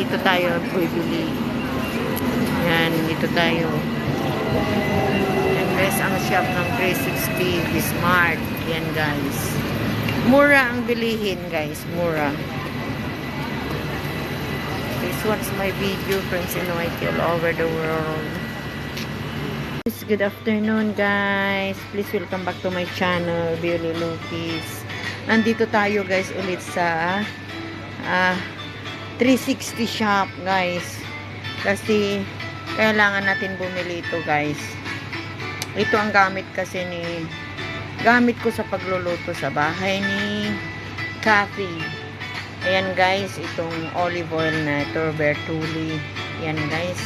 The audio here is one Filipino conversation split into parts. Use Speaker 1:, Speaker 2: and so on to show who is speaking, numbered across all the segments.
Speaker 1: dito tayo bibili. Yan, dito tayo. Yan guys, ang shop ng 360 Bismart. Yan guys. Mura ang bilihin guys, mura. This one's my video, friends in YT all over the world. Good afternoon guys. Please welcome back to my channel, Beauty Lupis. Nandito tayo guys ulit sa 360 shop guys. Kasi kailangan natin bumili ito guys. Ito ang gamit kasi gamit ko sa pagluluto sa bahay ni Kathy. Ayan guys, itong olive oil na ito, Bertulli. Ayan guys,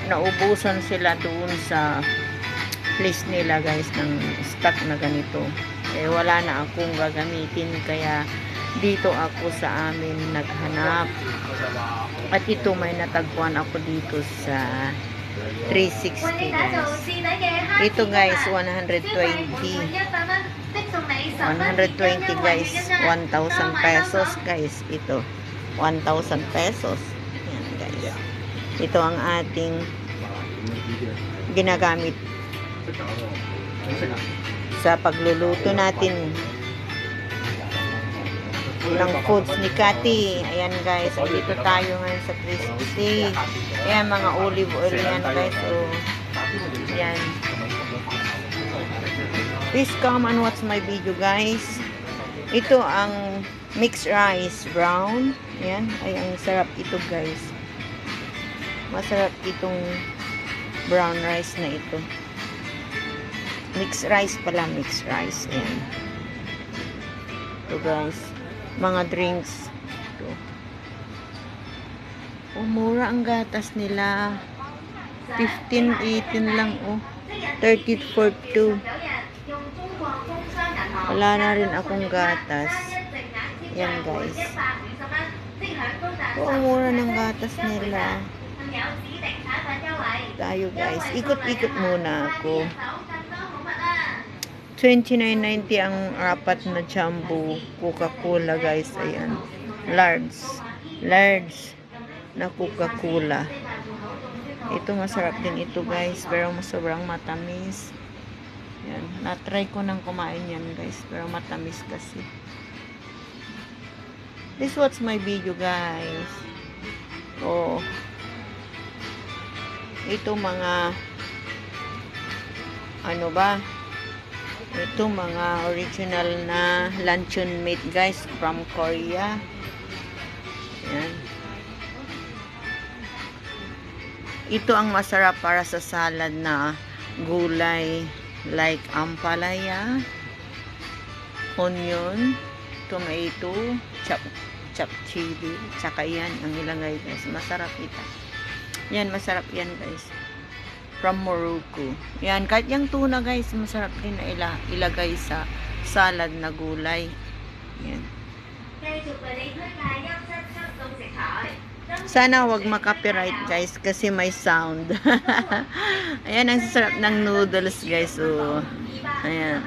Speaker 1: naubusan sila doon sa place nila guys ng stock na ganito. Eh wala na akong gagamitin kaya dito ako sa amin naghanap. At ito may natagpuan ako dito sa 360 guys. Ito guys 120 guys, 1,000 pesos guys. Ito 1,000 pesos. Yan guys. Ito ang ating ginagamit sa pagluluto natin ng foods ni Cathy. Ayan guys, dito tayo ngayon sa 360. Ayan mga olive oil yan guys. So, ayan. Please come and watch my video guys. Ito ang mixed rice brown. Ayan, ay ang sarap ito guys. Masarap itong brown rice na ito. Mixed rice pala, mixed rice. Ayan. Ito guys. Mga drinks. Ito. Oh, mura ang gatas nila. 15, 18 lang. Oh. 30 for 2. Wala na rin akong gatas. Yan guys. Oh, mura ng gatas nila. Tayo guys. Ikot-ikot muna ako. 29.90 ang apat na jumbo Coca-Cola guys. Ayan. Large na Coca-Cola. Ito masarap din ito guys. Pero sobrang matamis. Ayan. Na-try ko nang kumain yan guys. Pero matamis kasi. This watch my video guys. Oh. Ito mga ano ba? Ito mga original na luncheon meat guys from Korea. Yan. Ito ang masarap para sa salad na gulay like ampalaya, onion, tomato, chop chili, tsaka yan ang ilagay guys. Masarap ito. Yan, masarap yan guys. From Morocco. Yan, kahit yung tuna guys, masarap din na ilagay sa salad na gulay. Yan. Sana wag makapiright guys kasi may sound. Ayan, ang sarap ng noodles guys. So, ayan.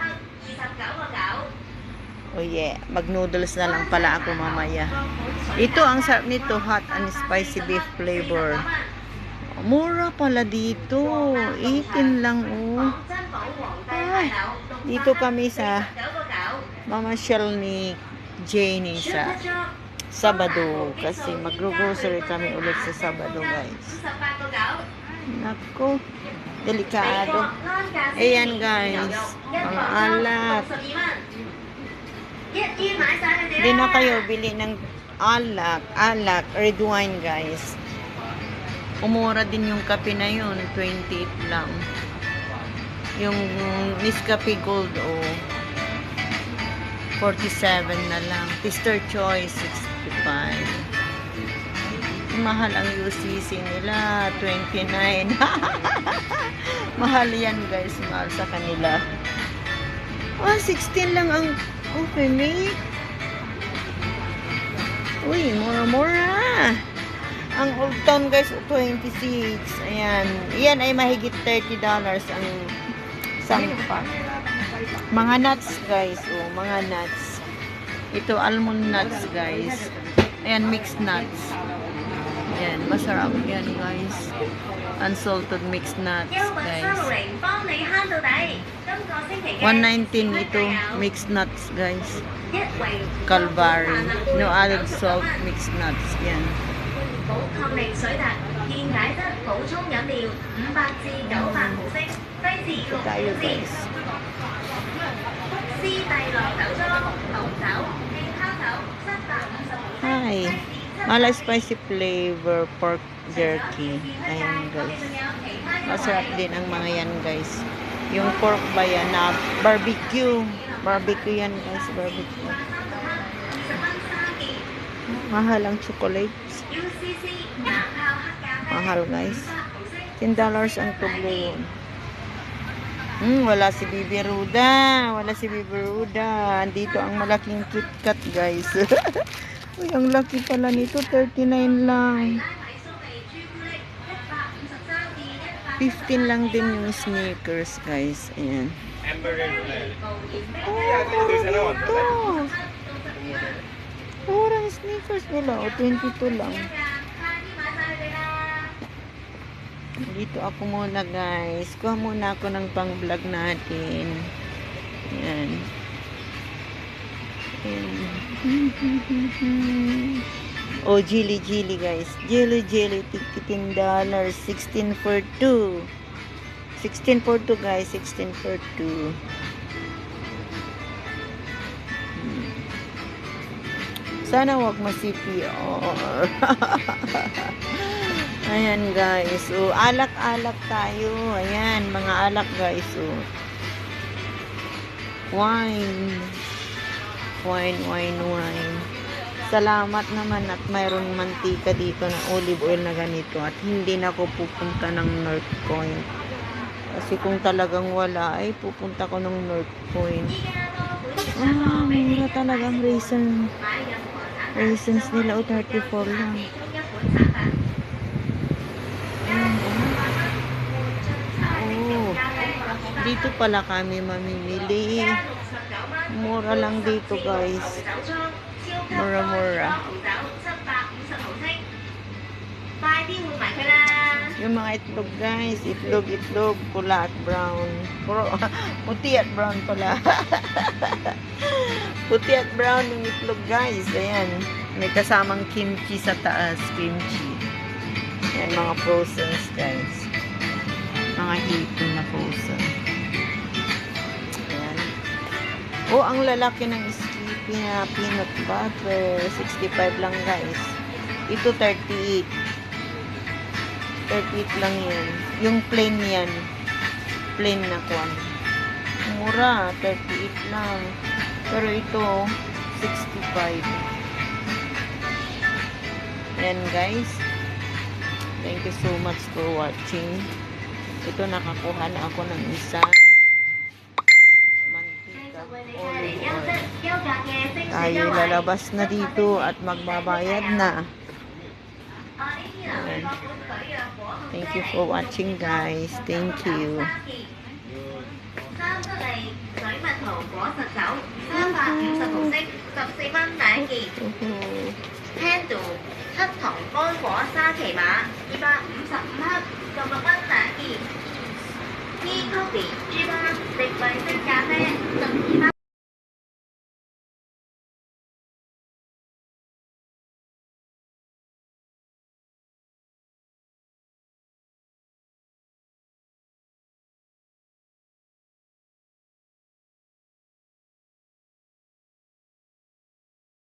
Speaker 1: Oh yeah, mag-noodles na lang pala ako mamaya. Ito, ang sarap nito, hot and spicy beef flavor. Mura pala dito. 18 lang oh. Ay, dito kami sa mamasyal ni Jenny sa Sabado. Kasi mag-grocery kami ulit sa Sabado guys. Nako. Delikado. Ayan guys. Mga alat. Hindi na kayo bili ng alak, red wine guys. Umura din yung kape na yun, 28 lang. Yung Nescafe Gold, 47 na lang. Tester Choice, 65. Mahal ang UCC nila, 29. Mahal yan guys, mahal sa kanila. 16 lang ang okay, me. Uy, mura-mura. Ang Old Town guys, 26. Ayan. Yan ay mahigit $30 ang isang pack. Mga nuts guys. Mga nuts. Ito, almond nuts, guys. Ayan, mixed nuts. Ayan, masarap yan, guys. Unsalted mixed nuts, guys. 119 ito, mixed nuts, guys. Calvary. No added salt, mixed nuts. Yan.
Speaker 2: 補抗力水特健解質補充飲料500至900毫升，低至
Speaker 1: Ito tayo,
Speaker 2: 600
Speaker 1: guys.
Speaker 2: 斯蒂樂酒莊紅酒、氣泡酒750毫升，
Speaker 1: Hi. Mala spicy flavor pork jerky. Ayan, guys. Masarap din ang mga yan, guys. Yung pork ba yan na barbecue. Barbecue yan, guys. Barbecue. Mahal ang chocolates.
Speaker 2: UCC 南泡黑咖啡
Speaker 1: Mahal, guys.
Speaker 2: 500毫升，
Speaker 1: $10 ang tubo yun. Wala si Bibi Ruda. Wala si Bibi Ruda. Andito ang malaking KitKat, guys. Uy, ang laki pala nito. 39 lang. 15 lang din yung sneakers, guys. Ayan. Oh, ito. Murang sneakers nila. O, 22 lang. Dito ako muna, guys. Kuha muna ako ng pang-vlog natin. Ayan. Ayan. Oh, jelly, guys. Jelly, $10. 16 for 2. 16 for 2, guys. 16 for 2. Sana wag ma-CPR. Ayan, guys. Oh, alak-alak tayo. Ayan, mga alak, guys. Oh. Wine. Wine. Salamat naman at mayroong mantika dito na olive oil na ganito at hindi na ako pupunta ng North Point. Kasi kung talagang wala, ay pupunta ko ng North Point. Mura talagang raisins nila. O, 34 lang. Oh, dito pala kami mamimili. Mura lang dito, guys. Mura. Yung mga itlog, guys. Itlog. Pula at brown. Puti at brown pala. Puti at brown yung itlog, guys. Ayan. May kasamang kimchi sa taas. Kimchi. Ayan, mga frozen, guys. Mga hipon na frozen. Ayan. Oh, ang lalaki ng Skippy na peanut butter. 65 lang, guys. Ito 38. 38 lang yan. Yung plain yan. Plain na kwan. Mura. 38 lang. Pero ito, 65. Ayan, guys. Thank you so much for watching. Ito, nakakuha na ako ng isang mantika olive oil. Tayo lalabas na dito at magbabayad na. Ayan. Thank you for watching, guys. Thank you.
Speaker 2: 三得利水蜜桃果實酒350毫升14蚊第一件 ，Handle 七糖乾果沙琪瑪255克16蚊第一件，Tea Coffee 豬巴食衛式咖啡